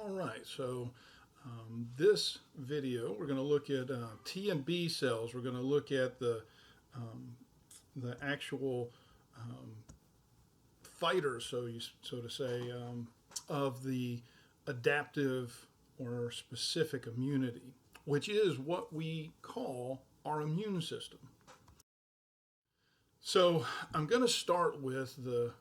All right, so this video we're going to look at T and B cells. We're going to look at the actual fighters, so to say, of the adaptive or specific immunity, which is what we call our immune system. So I'm going to start with the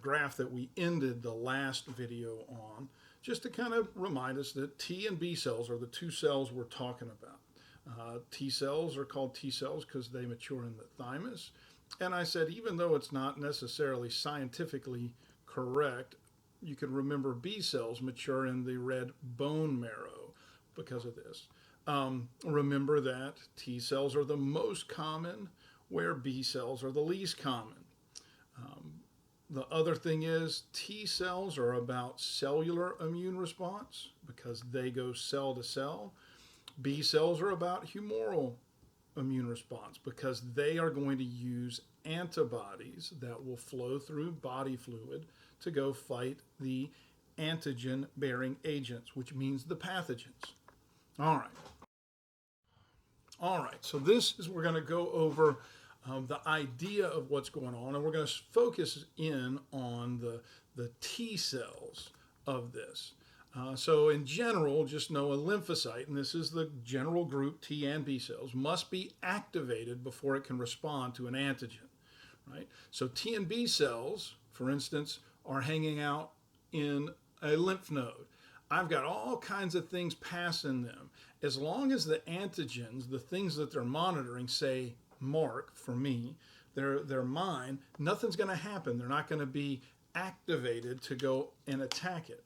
graph that we ended the last video on, just to kind of remind us that T and B cells are the two cells we're talking about. T cells are called T cells because they mature in the thymus. And I said, even though it's not necessarily scientifically correct, you can remember B cells mature in the red bone marrow because of this. Remember that T cells are the most common, where B cells are the least common. The other thing is T cells are about cellular immune response because they go cell to cell. B cells are about humoral immune response because they are going to use antibodies that will flow through body fluid to go fight the antigen-bearing agents, which means the pathogens. All right, so we're going to go over the idea of what's going on, and we're going to focus in on the T cells of this. So in general, just know a lymphocyte, and this is the general group, T and B cells, must be activated before it can respond to an antigen, right? So T and B cells, for instance, are hanging out in a lymph node. I've got all kinds of things passing them. As long as the antigens, the things that they're monitoring, say mark for me, they're mine, nothing's going to happen. They're not going to be activated to go and attack it.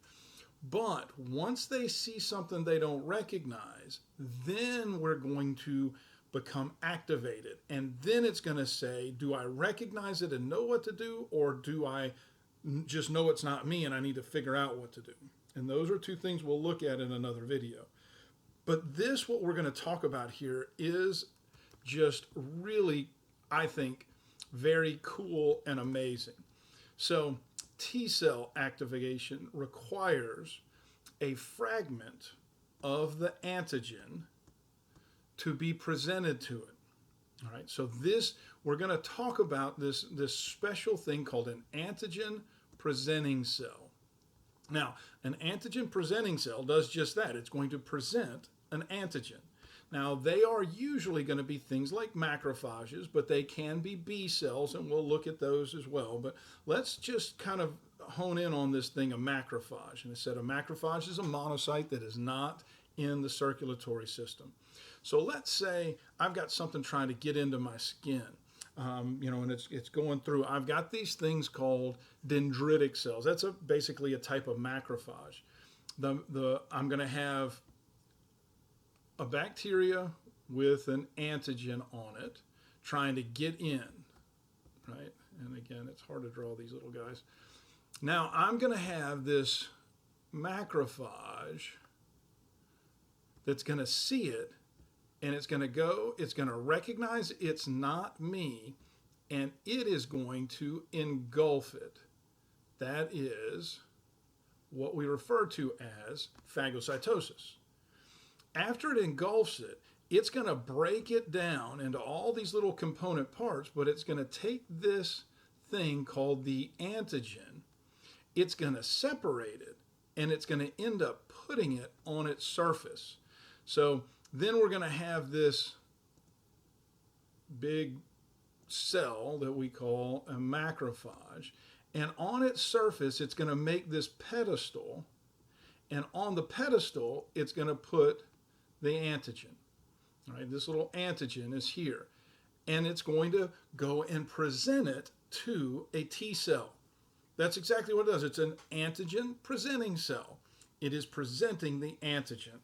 But once they see something they don't recognize, then we're going to become activated. And then it's going to say, do I recognize it and know what to do, or do I just know it's not me and I need to figure out what to do? And those are two things we'll look at in another video. But what we're going to talk about here is just really, I think, very cool and amazing. So T cell activation requires a fragment of the antigen to be presented to it. All right, so we're going to talk about this special thing called an antigen presenting cell. Now, an antigen presenting cell does just that. It's going to present an antigen. Now, they are usually going to be things like macrophages, but they can be B cells, and we'll look at those as well. But let's just kind of hone in on this thing, a macrophage. And I said a macrophage is a monocyte that is not in the circulatory system. So let's say I've got something trying to get into my skin, and it's going through. I've got these things called dendritic cells. That's basically a type of macrophage. I'm going to have a bacteria with an antigen on it trying to get in, right? And again, it's hard to draw these little guys. Now I'm going to have this macrophage that's going to see it, and it's going to recognize it's not me, and it is going to engulf it. That is what we refer to as phagocytosis. After it engulfs it, it's going to break it down into all these little component parts, but it's going to take this thing called the antigen, it's going to separate it, and it's going to end up putting it on its surface. So then we're going to have this big cell that we call a macrophage, and on its surface, it's going to make this pedestal, and on the pedestal, it's going to put the antigen. All right, this little antigen is here, and it's going to go and present it to a T cell. That's exactly what it does. It's an antigen presenting cell. It is presenting the antigen.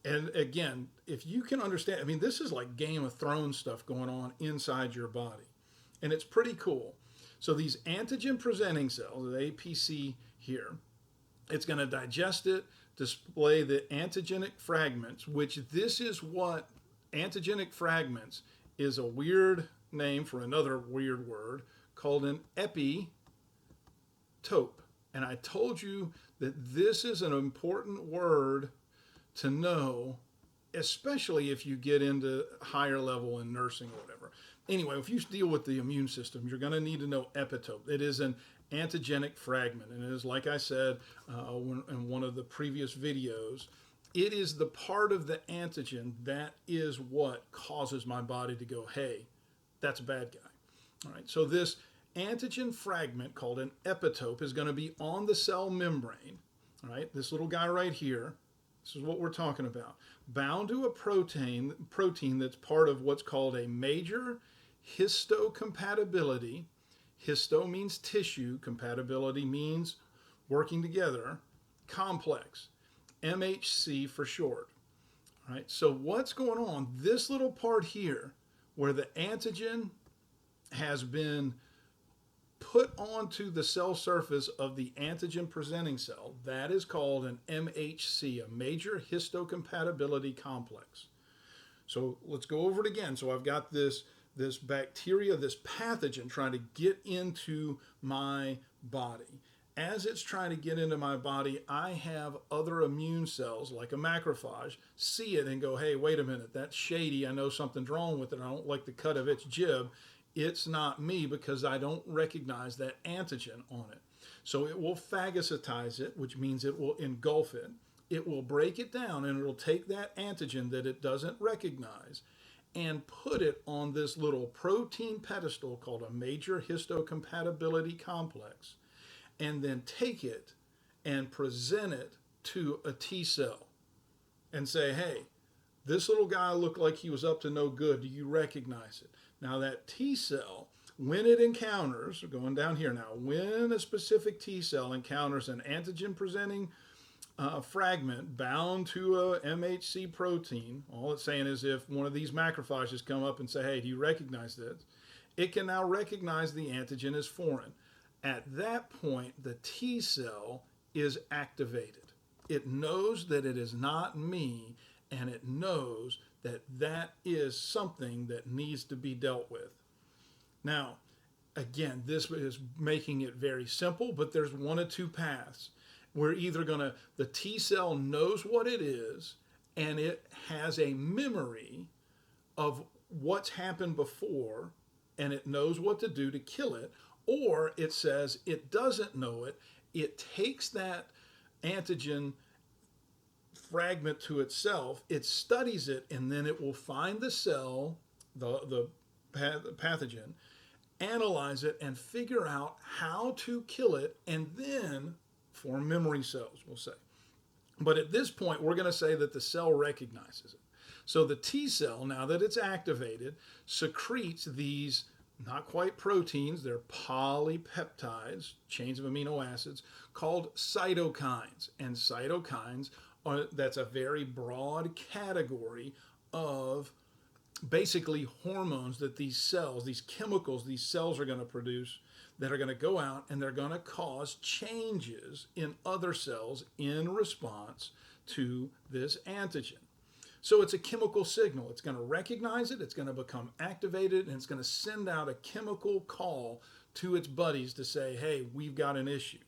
And again, if you can understand, I mean, this is like Game of Thrones stuff going on inside your body, and it's pretty cool. So these antigen presenting cells, the APC here, it's going to digest it, display the antigenic fragments, which this is what antigenic fragments is, a weird name for another weird word called an epitope. And I told you that this is an important word to know, especially if you get into higher level in nursing or whatever. Anyway, if you deal with the immune system, you're going to need to know epitope. It is an antigenic fragment, and it is, like I said in one of the previous videos, it is the part of the antigen that is what causes my body to go, hey, that's a bad guy. All right, so this antigen fragment called an epitope is going to be on the cell membrane. All right, this little guy right here. This is what we're talking about. Bound to a protein that's part of what's called a major histocompatibility. Histo means tissue, compatibility means working together, complex. MHC for short. All right, so what's going on? This little part here where the antigen has been put onto the cell surface of the antigen presenting cell, that is called an MHC, a major histocompatibility complex. So let's go over it again. So I've got this bacteria, this pathogen trying to get into my body. As it's trying to get into my body, I have other immune cells, like a macrophage, see it and go, hey, wait a minute, that's shady. I know something's wrong with it. I don't like the cut of its jib. It's not me because I don't recognize that antigen on it. So it will phagocytize it, which means it will engulf it. It will break it down and it'll take that antigen that it doesn't recognize and put it on this little protein pedestal called a major histocompatibility complex, and then take it and present it to a T cell and say, hey, this little guy looked like he was up to no good. Do you recognize it? Now that T cell, when it encounters, we're going down here now, when a specific T cell encounters an antigen presenting fragment bound to a MHC protein, all it's saying is if one of these macrophages come up and say, hey, do you recognize this? It can now recognize the antigen as foreign. At that point, the T cell is activated. It knows that it is not me, and it knows that that is something that needs to be dealt with. Now, again, this is making it very simple, but there's one of two paths. We're either the T cell knows what it is, and it has a memory of what's happened before, and it knows what to do to kill it, or it says it doesn't know it. It takes that antigen fragment to itself, it studies it, and then it will find the cell, the pathogen, analyze it, and figure out how to kill it, and then form memory cells, we'll say. But at this point, we're going to say that the cell recognizes it. So the T cell, now that it's activated, secretes these not quite proteins, they're polypeptides, chains of amino acids, called cytokines. And cytokines that's a very broad category of basically hormones that these cells, these chemicals, these cells are going to produce that are going to go out and they're going to cause changes in other cells in response to this antigen. So it's a chemical signal. It's going to recognize it, it's going to become activated, and it's going to send out a chemical call to its buddies to say, hey, we've got an issue.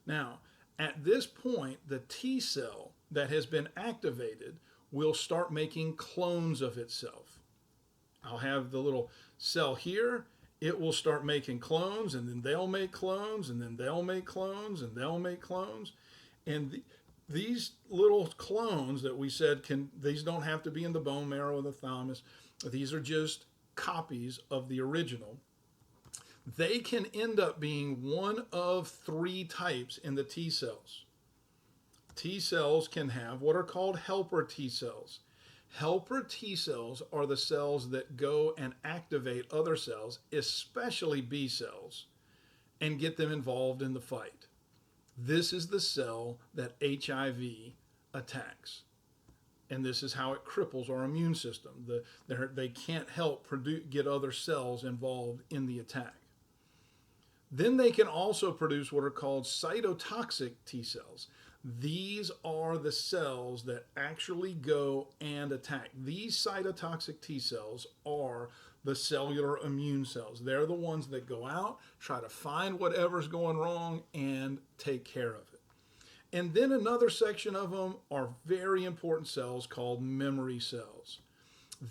Now, at this point, the T cell that has been activated will start making clones of itself. I'll have the little cell here. It will start making clones, and then they'll make clones, and then they'll make clones, and they'll make clones. And these little clones that we said these don't have to be in the bone marrow or the thymus. These are just copies of the original. They can end up being one of three types in the T cells. T cells can have what are called helper T cells. Helper T cells are the cells that go and activate other cells, especially B cells, and get them involved in the fight. This is the cell that HIV attacks. And this is how it cripples our immune system. They can't help get other cells involved in the attack. Then they can also produce what are called cytotoxic T cells. These are the cells that actually go and attack. These cytotoxic T cells are the cellular immune cells. They're the ones that go out, try to find whatever's going wrong, and take care of it. And then another section of them are very important cells called memory cells.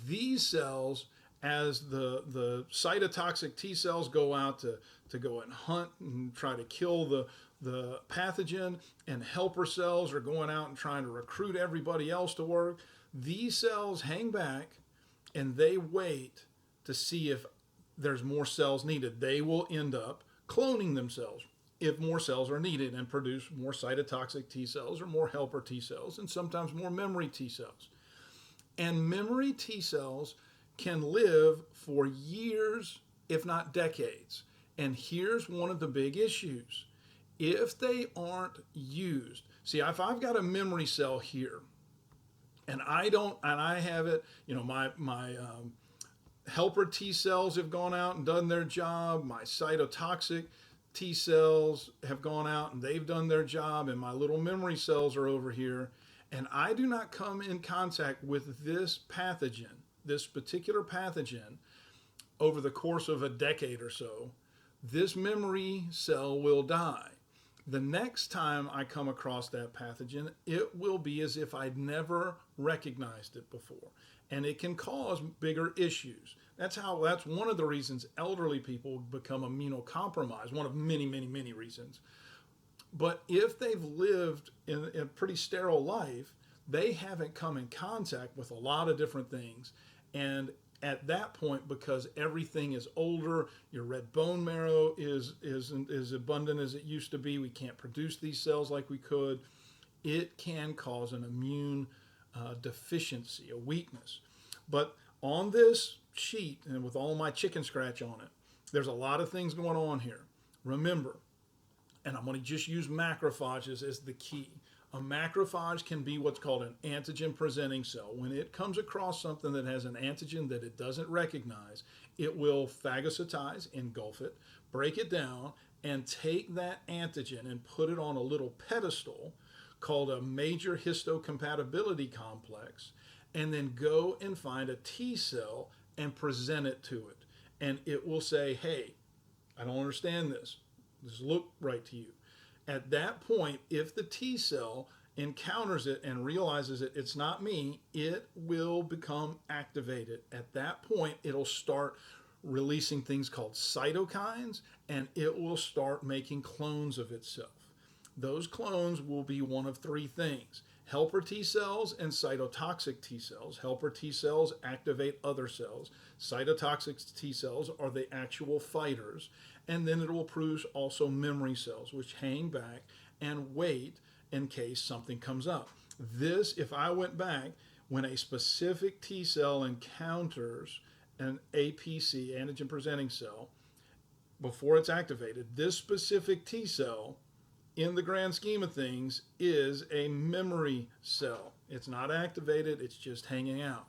These cells, as the cytotoxic T cells go out to go and hunt and try to kill the pathogen, and helper cells are going out and trying to recruit everybody else to work, these cells hang back and they wait to see if there's more cells needed. They will end up cloning themselves if more cells are needed and produce more cytotoxic T cells or more helper T cells and sometimes more memory T cells. And memory T cells can live for years, if not decades. And here's one of the big issues. If they aren't used, see, if I've got a memory cell here and I have it, my helper T cells have gone out and done their job, my cytotoxic T cells have gone out and they've done their job, and my little memory cells are over here, and I do not come in contact with this pathogen, this particular pathogen, over the course of a decade or so, this memory cell will die. The next time I come across that pathogen, it will be as if I'd never recognized it before. And it can cause bigger issues. That's one of the reasons elderly people become immunocompromised, one of many, many, many reasons. But if they've lived in a pretty sterile life, they haven't come in contact with a lot of different things. And at that point, because everything is older, your red bone marrow isn't as abundant as it used to be, we can't produce these cells like we could, it can cause an immune deficiency, a weakness. But on this sheet, and with all my chicken scratch on it, there's a lot of things going on here. Remember, and I'm going to just use macrophages as the key. A macrophage can be what's called an antigen-presenting cell. When it comes across something that has an antigen that it doesn't recognize, it will phagocytize, engulf it, break it down, and take that antigen and put it on a little pedestal called a major histocompatibility complex, and then go and find a T cell and present it to it. And it will say, hey, I don't understand this. This doesn't look right to you. At that point, if the T cell encounters it and realizes it's not me, it will become activated. At that point, it'll start releasing things called cytokines, and it will start making clones of itself. Those clones will be one of three things: helper T cells and cytotoxic T cells. Helper T cells activate other cells. Cytotoxic T cells are the actual fighters. And then it will produce also memory cells, which hang back and wait in case something comes up. This, if I went back, when a specific T cell encounters an APC, antigen presenting cell, before it's activated, this specific T cell, in the grand scheme of things, is a memory cell. It's not activated, it's just hanging out.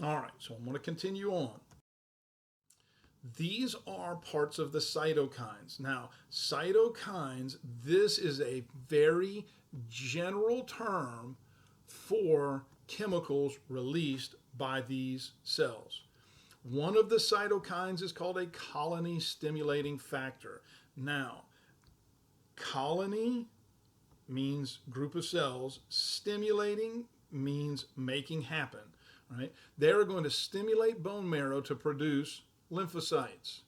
All right, so I'm going to continue on. These are parts of the cytokines. Now, cytokines, this is a very general term for chemicals released by these cells. One of the cytokines is called a colony stimulating factor. Now, colony means group of cells. Stimulating means making happen, right? They're going to stimulate bone marrow to produce lymphocytes.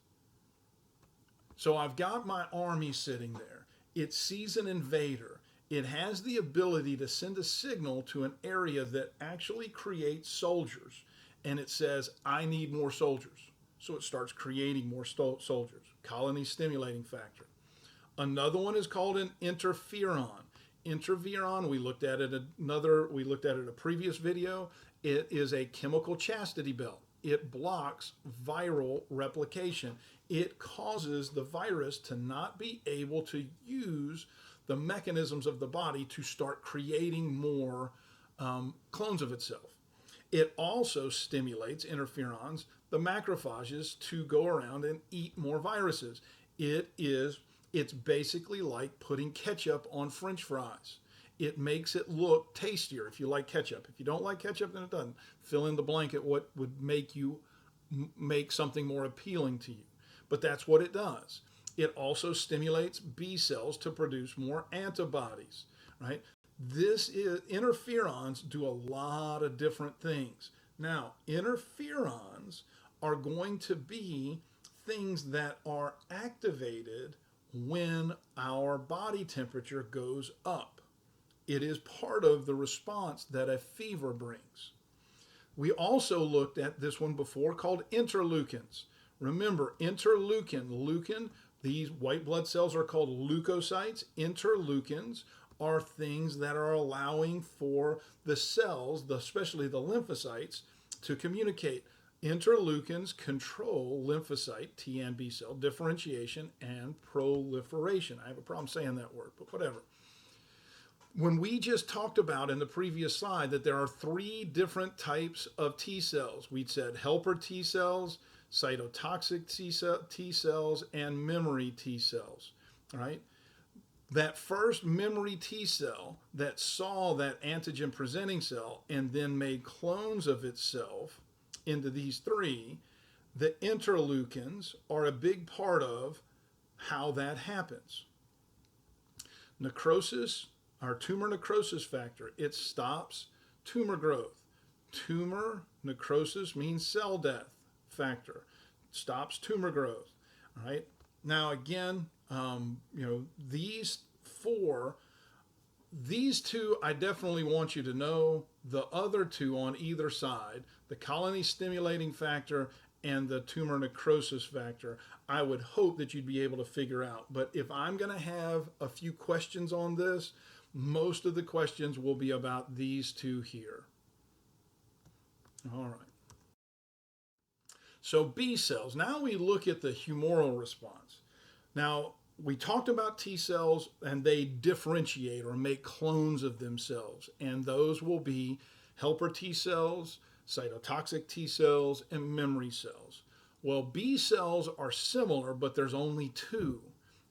So I've got my army sitting there. It sees an invader. It has the ability to send a signal to an area that actually creates soldiers. And it says, I need more soldiers. So it starts creating more soldiers. Colony stimulating factor. Another one is called an interferon. Interferon, we looked at it a previous video. It is a chemical chastity belt. It blocks viral replication. It causes the virus to not be able to use the mechanisms of the body to start creating more clones of itself. It also stimulates, interferons, the macrophages to go around and eat more viruses. It's basically like putting ketchup on French fries. It makes it look tastier if you like ketchup. If you don't like ketchup, then it doesn't. Fill in the blanket what would make you make something more appealing to you. But that's what it does. It also stimulates B cells to produce more antibodies, right? Interferons do a lot of different things. Now, interferons are going to be things that are activated when our body temperature goes up. It is part of the response that a fever brings. We also looked at this one before called interleukins. Remember, leukin, these white blood cells are called leukocytes. Interleukins are things that are allowing for the cells, especially the lymphocytes, to communicate. Interleukins control lymphocyte, T and B cell, differentiation and proliferation. I have a problem saying that word, but whatever. When we just talked about in the previous slide that there are 3 different types of T cells, we said helper T cells, cytotoxic T cells, and memory T cells, right? That first memory T cell that saw that antigen presenting cell and then made clones of itself into these 3, the interleukins are a big part of how that happens. Necrosis, our tumor necrosis factor, it stops tumor growth. Tumor necrosis means cell death factor, stops tumor growth. All right. Now again, these 4, these 2 I definitely want you to know. The other 2 on either side, the colony stimulating factor and the tumor necrosis factor, I would hope that you'd be able to figure out. But if I'm going to have a few questions on this, most of the questions will be about these 2 here. All right. So B cells. Now we look at the humoral response. Now, we talked about T cells, and they differentiate or make clones of themselves. And those will be helper T cells, cytotoxic T cells, and memory cells. Well, B cells are similar, but there's only 2.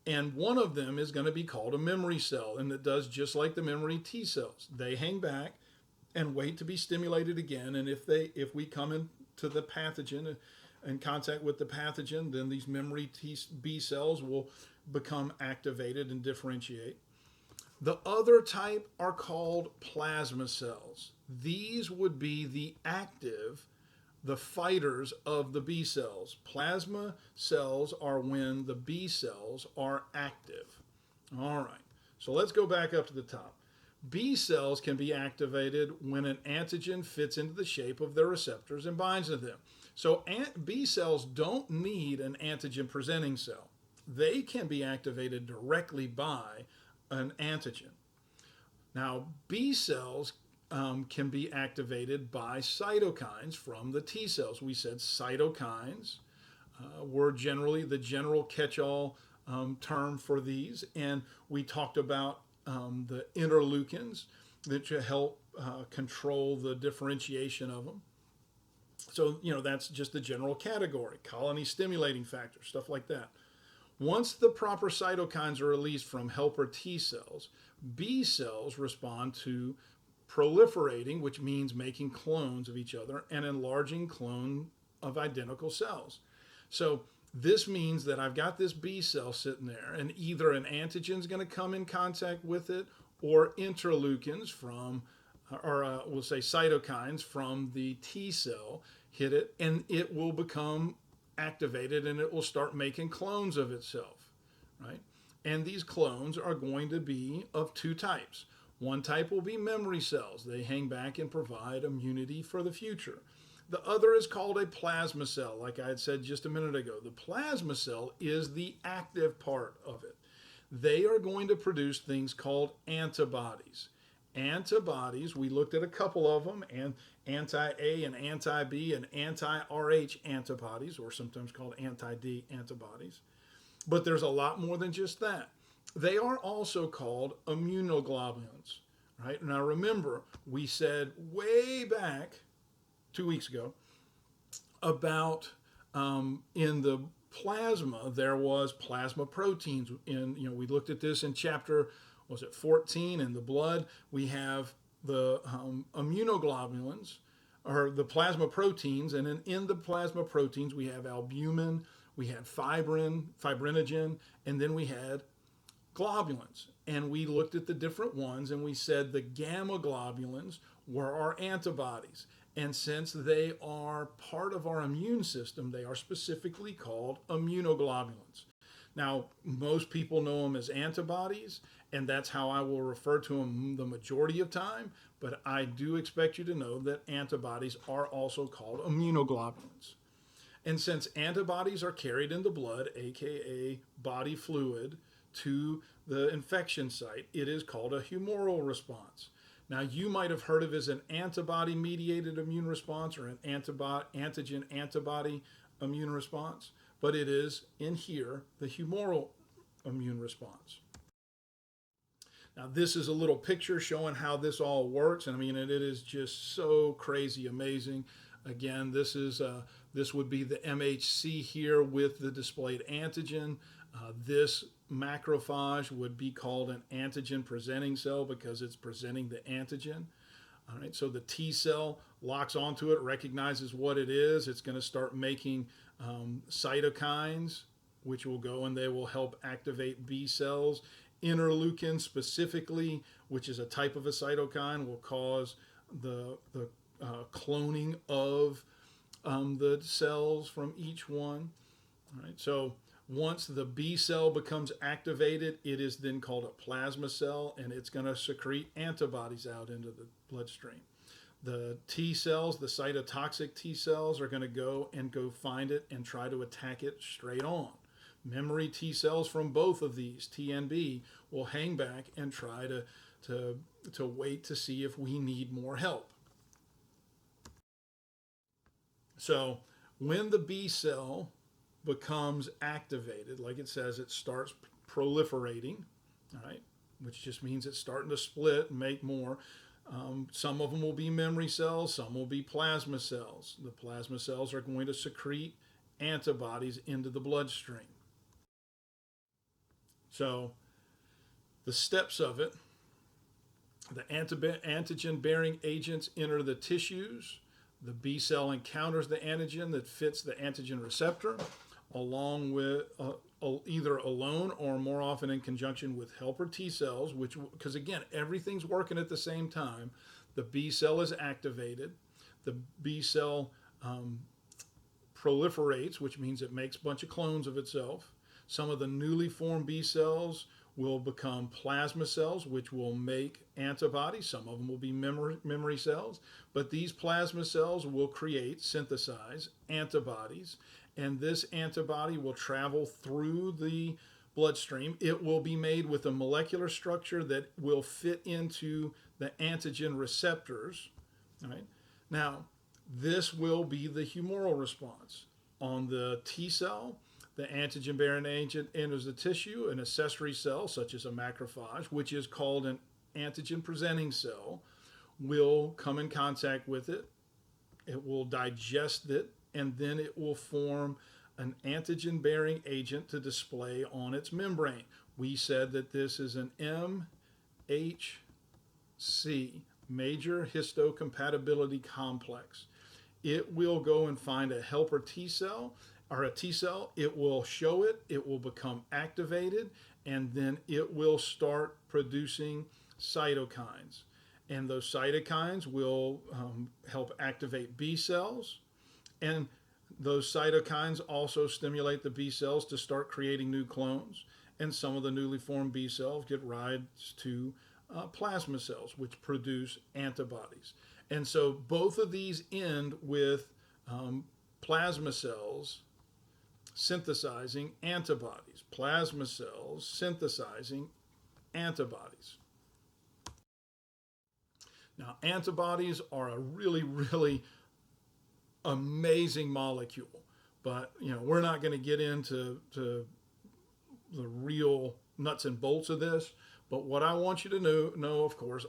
And one of them is going to be called a memory cell, and it does just like the memory T cells. They hang back and wait to be stimulated again. And if we come into the pathogen, in contact with the pathogen, then these memory B cells will become activated and differentiate. The other type are called plasma cells. These would be the fighters of the B cells. Plasma cells are when the B cells are active. All right, so let's go back up to the top. B cells can be activated when an antigen fits into the shape of their receptors and binds to them. So B cells don't need an antigen presenting cell. They can be activated directly by an antigen. Now, B cells can be activated by cytokines from the T cells. We said cytokines were generally the general catch-all term for these, and we talked about the interleukins that help control the differentiation of them. So, that's just the general category, colony stimulating factor, stuff like that. Once the proper cytokines are released from helper T cells, B cells respond to proliferating, which means making clones of each other, and enlarging clone of identical cells. So this means that I've got this B cell sitting there, and either an antigen is going to come in contact with it, or interleukins we'll say cytokines from the T cell hit it, and it will become activated, and it will start making clones of itself, right? And these clones are going to be of 2 types. One type will be memory cells. They hang back and provide immunity for the future. The other is called a plasma cell, like I had said just a minute ago. The plasma cell is the active part of it. They are going to produce things called antibodies. Antibodies, we looked at a couple of them, and anti-A and anti-B and anti-RH antibodies, or sometimes called anti-D antibodies. But there's a lot more than just that. They are also called immunoglobulins, right? Now remember, we said way back 2 weeks ago about in the plasma, there was plasma proteins. We looked at this in chapter, 14 in the blood. We have the immunoglobulins or the plasma proteins, and in the plasma proteins we have albumin, we had fibrinogen, and then we had globulins. And we looked at the different ones and we said the gamma globulins were our antibodies. And since they are part of our immune system, they are specifically called immunoglobulins. Now, most people know them as antibodies, and that's how I will refer to them the majority of time. But I do expect you to know that antibodies are also called immunoglobulins. And since antibodies are carried in the blood, aka body fluid, to the infection site, it is called a humoral response. Now, you might have heard of it as an antibody mediated immune response or an antigen antibody immune response, but it is in here the humoral immune response. Now, this is a little picture showing how this all works, and I mean, it is just so crazy amazing. Again, this would be the MHC here with the displayed antigen. This macrophage would be called an antigen presenting cell because it's presenting the antigen. All right, so the T cell locks onto it, recognizes what it is. It's going to start making cytokines, which will go and they will help activate B cells. Interleukin specifically, which is a type of a cytokine, will cause the cloning of the cells from each one. All right, so once the B cell becomes activated, it is then called a plasma cell, and it's going to secrete antibodies out into the bloodstream. The T cells, the cytotoxic T cells, are going to go find it and try to attack it straight on. Memory T cells from both of these, T and B, will hang back and try to wait to see if we need more help. So when the B cell becomes activated, like it says, it starts proliferating, all right, which just means it's starting to split and make more. Some of them will be memory cells, some will be plasma cells. The plasma cells are going to secrete antibodies into the bloodstream. So the steps of it, the antigen-bearing agents enter the tissues. The B cell encounters the antigen that fits the antigen receptor, along with either alone or more often in conjunction with helper T cells, which, because again, everything's working at the same time. The B cell is activated. The B cell proliferates, which means it makes a bunch of clones of itself. Some of the newly formed B cells will become plasma cells, which will make antibodies. Some of them will be memory cells, but these plasma cells will synthesize antibodies, and this antibody will travel through the bloodstream. It will be made with a molecular structure that will fit into the antigen receptors. All right. Now, this will be the humoral response. On the T cell, the antigen-bearing agent enters the tissue. An accessory cell, such as a macrophage, which is called an antigen-presenting cell, will come in contact with it. It will digest it, and then it will form an antigen-bearing agent to display on its membrane. We said that this is an MHC, major histocompatibility complex. It will go and find a helper T cell, or a T cell, it will show it, it will become activated, and then it will start producing cytokines. And those cytokines will help activate B cells, and those cytokines also stimulate the B cells to start creating new clones, and some of the newly formed B cells get rise to plasma cells, which produce antibodies. And so both of these end with plasma cells synthesizing antibodies. Plasma cells synthesizing antibodies. Now, antibodies are a really, really amazing molecule, but we're not going to get into the real nuts and bolts of this. But what I want you to know, of course,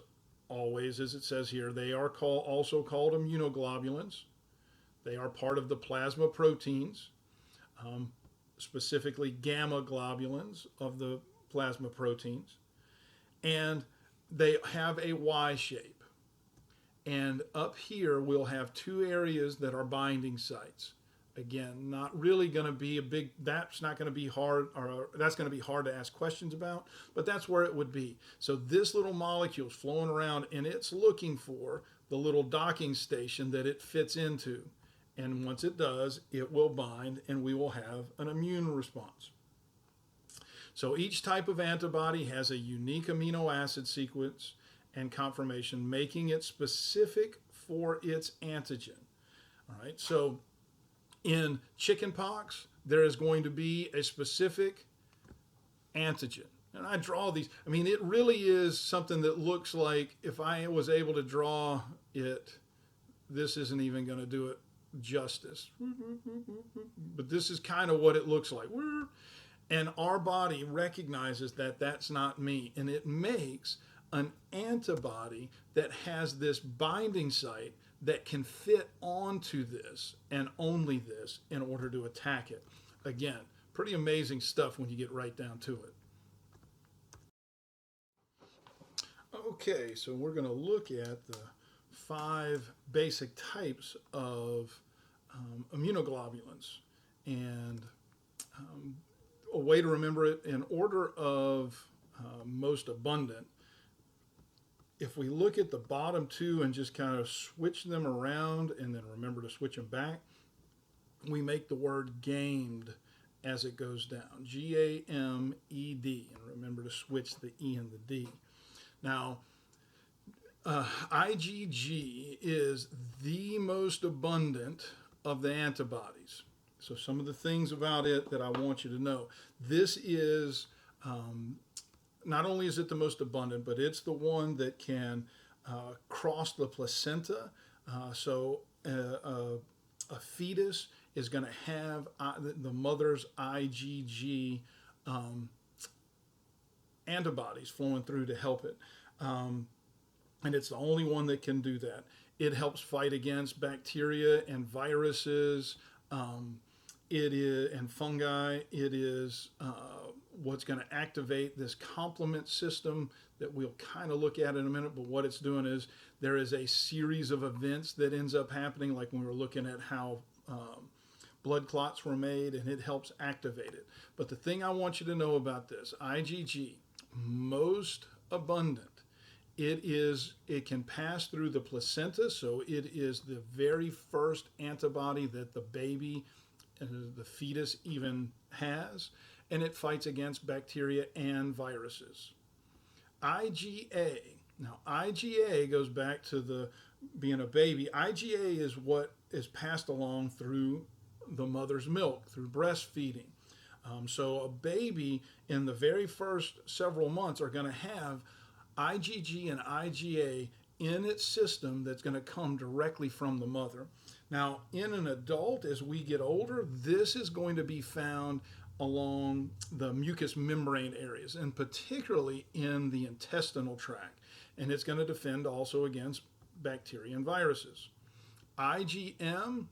always, as it says here, they are also called immunoglobulins. They are part of the plasma proteins. Specifically gamma globulins of the plasma proteins, and they have a Y shape. And up here, we'll have two areas that are binding sites. Again, not really going to be a big, that's not going to be hard, or that's going to be hard to ask questions about, but that's where it would be. So this little molecule is flowing around and it's looking for the little docking station that it fits into. And once it does, it will bind and we will have an immune response. So each type of antibody has a unique amino acid sequence and conformation, making it specific for its antigen. All right, so in chickenpox, there is going to be a specific antigen. And I draw these. I mean, it really is something that looks like, if I was able to draw it, this isn't even going to do it justice. But this is kind of what it looks like. And our body recognizes that that's not me. And it makes an antibody that has this binding site that can fit onto this and only this in order to attack it. Again, pretty amazing stuff when you get right down to it. Okay, so we're going to look at the 5 basic types of immunoglobulins. And a way to remember it in order of most abundant, if we look at the bottom 2 and just kind of switch them around and then remember to switch them back, we make the word gamed as it goes down. G-A-M-E-D. And remember to switch the E and the D. Now, IgG is the most abundant of the antibodies. So some of the things about it that I want you to know. This is not only is it the most abundant, but it's the one that can cross the placenta. So a fetus is going to have the mother's IgG antibodies flowing through to help it. And it's the only one that can do that. It helps fight against bacteria and viruses. It is, and fungi. It is what's going to activate this complement system that we'll kind of look at in a minute. But what it's doing is there is a series of events that ends up happening, like when we were looking at how blood clots were made, and it helps activate it. But the thing I want you to know about this, IgG, most abundant. It can pass through the placenta, so it is the very first antibody that the baby, the fetus even has, and it fights against bacteria and viruses. IgA, now IgA goes back to being a baby. IgA is what is passed along through the mother's milk, through breastfeeding. So a baby in the very first several months are going to have IgG and IgA in its system that's going to come directly from the mother. Now, in an adult, as we get older, this is going to be found along the mucous membrane areas, and particularly in the intestinal tract. And it's going to defend also against bacteria and viruses. IgM,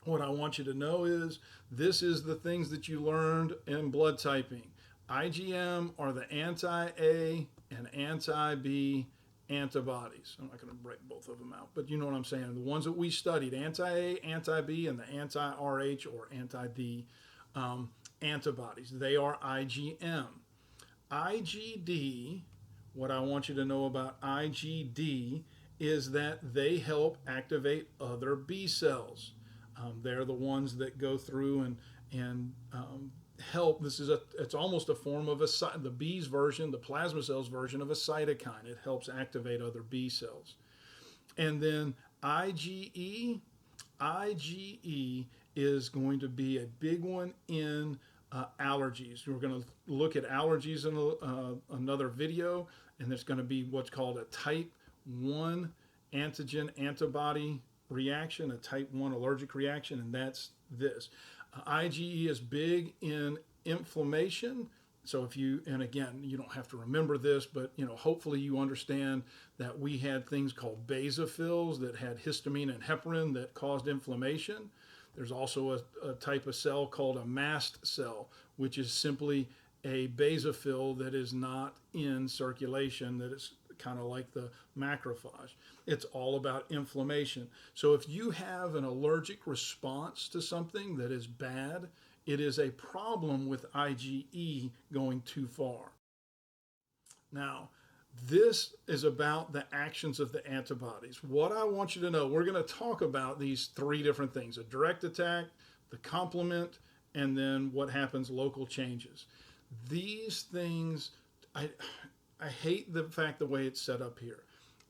what I want you to know is this is the things that you learned in blood typing. IgM are the anti-A and anti-B antibodies. I'm not going to break both of them out, but you know what I'm saying. The ones that we studied, anti-A, anti-B, and the anti-RH or anti-D antibodies. They are IgM. IgD, what I want you to know about IgD is that they help activate other B cells. They're the ones that go through and help. It's almost a form of the B's version, the plasma cells version of a cytokine. It helps activate other B cells. And then IgE is going to be a big one in allergies. We're going to look at allergies in another video, and there's going to be what's called a type 1 antigen antibody reaction, a type 1 allergic reaction, and that's this. IgE is big in inflammation. So and again, you don't have to remember this, but hopefully you understand that we had things called basophils that had histamine and heparin that caused inflammation. There's also a type of cell called a mast cell, which is simply a basophil that is not in circulation, that is kind of like the macrophage. It's all about inflammation. So if you have an allergic response to something that is bad, it is a problem with IgE going too far. Now, this is about the actions of the antibodies. What I want you to know, we're going to talk about these three different things: a direct attack, the complement, and then what happens, local changes. These things, I hate the fact the way it's set up here.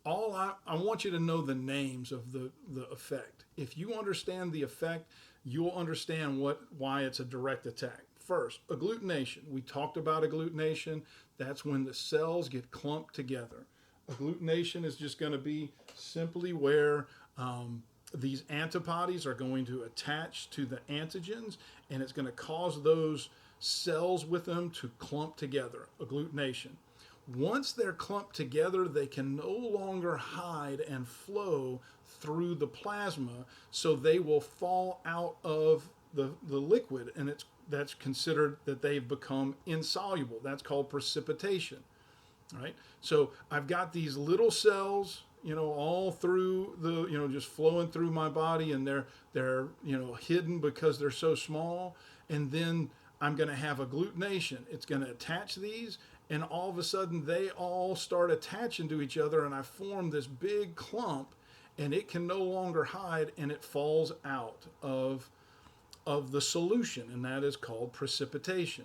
I want you to know the names of the effect. If you understand the effect, you'll understand why it's a direct attack. First, agglutination. We talked about agglutination. That's when the cells get clumped together. Agglutination is just going to be simply where these antibodies are going to attach to the antigens, and it's going to cause those cells with them to clump together. Agglutination. Once they're clumped together, they can no longer hide and flow through the plasma, so they will fall out of the liquid, and that's considered that they've become insoluble. That's called precipitation. Right? So I've got these little cells, all through the, just flowing through my body, and they're hidden because they're so small. And then I'm going to have agglutination. It's going to attach these, and all of a sudden they all start attaching to each other, and I form this big clump, and it can no longer hide, and it falls out of the solution, and that is called precipitation.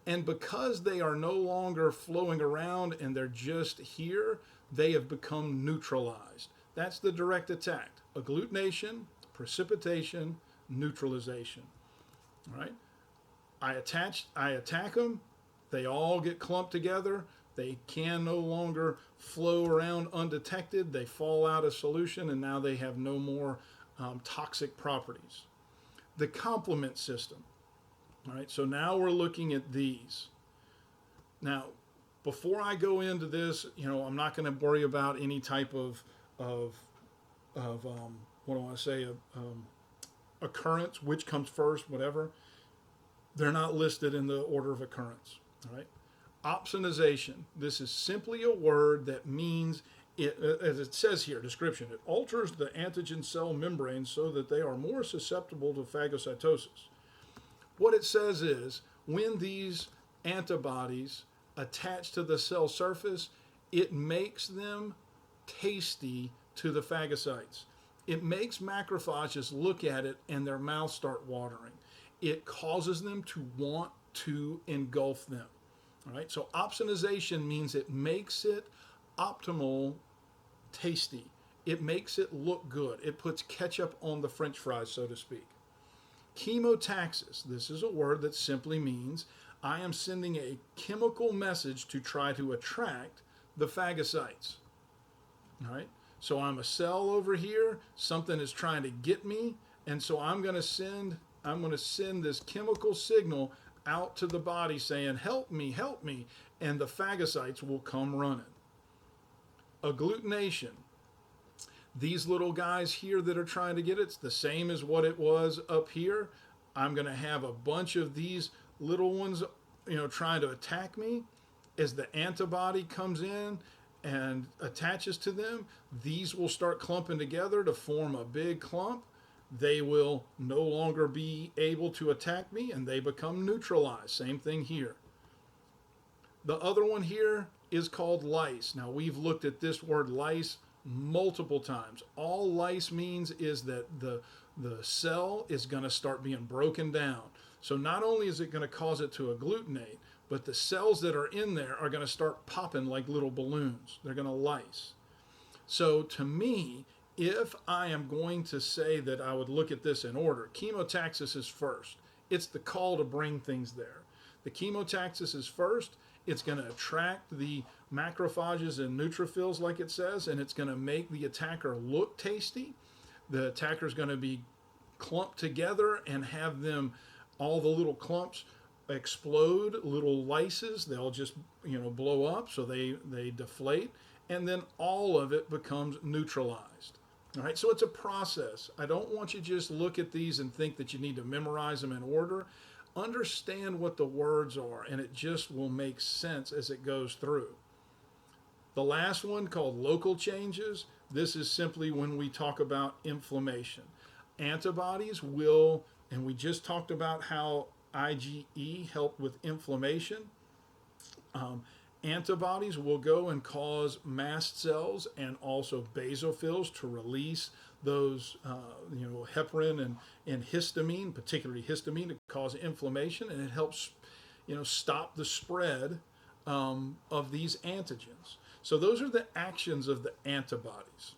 And because they are no longer flowing around and they're just here, they have become neutralized. That's the direct attack: agglutination, precipitation, neutralization. All right? I attack them, they all get clumped together, they can no longer flow around undetected, they fall out of solution, and now they have no more toxic properties. The complement system. All right, so now we're looking at these. Now, before I go into this, I'm not going to worry about any type of what do I want to say, occurrence, which comes first, whatever. They're not listed in the order of occurrence. All right. Opsonization. This is simply a word that means, as it says here, description, it alters the antigen cell membranes so that they are more susceptible to phagocytosis. What it says is, when these antibodies attach to the cell surface, it makes them tasty to the phagocytes. It makes macrophages look at it and their mouths start watering. It causes them to want to engulf them. All right, so opsonization means it makes it optimal tasty. It makes it look good. It puts ketchup on the French fries, so to speak. Chemotaxis. This is a word that simply means I am sending a chemical message to try to attract the phagocytes. All right, so I'm a cell over here. Something is trying to get me, and so I'm going to send this chemical signal out to the body saying, help me, and the phagocytes will come running. Agglutination. These little guys here that are trying to get it's the same as what it was up here. I'm going to have a bunch of these little ones, trying to attack me. As the antibody comes in and attaches to them, these will start clumping together to form a big clump. They will no longer be able to attack me, and they become neutralized. Same thing here. The other one here is called lyse. Now, we've looked at this word lyse multiple times. All lyse means is that the cell is going to start being broken down. So not only is it going to cause it to agglutinate, but the cells that are in there are going to start popping like little balloons. They're going to lyse. So to me, if I am going to say that I would look at this in order, chemotaxis is first. It's the call to bring things there. The chemotaxis is first. It's going to attract the macrophages and neutrophils, like it says, and it's going to make the attacker look tasty. The attacker is going to be clumped together and have them, all the little clumps explode, little lyses. They'll just, blow up, so they deflate, and then all of it becomes neutralized. All right, so it's a process. I don't want you to just look at these and think that you need to memorize them in order. Understand what the words are, and it just will make sense as it goes through. The last one, called local changes, this is simply when we talk about inflammation. Antibodies will, and we just talked about how IgE helped with inflammation. Um, Antibodies will go and cause mast cells and also basophils to release those, heparin and histamine, particularly histamine, to cause inflammation, and it helps, stop the spread of these antigens. So those are the actions of the antibodies.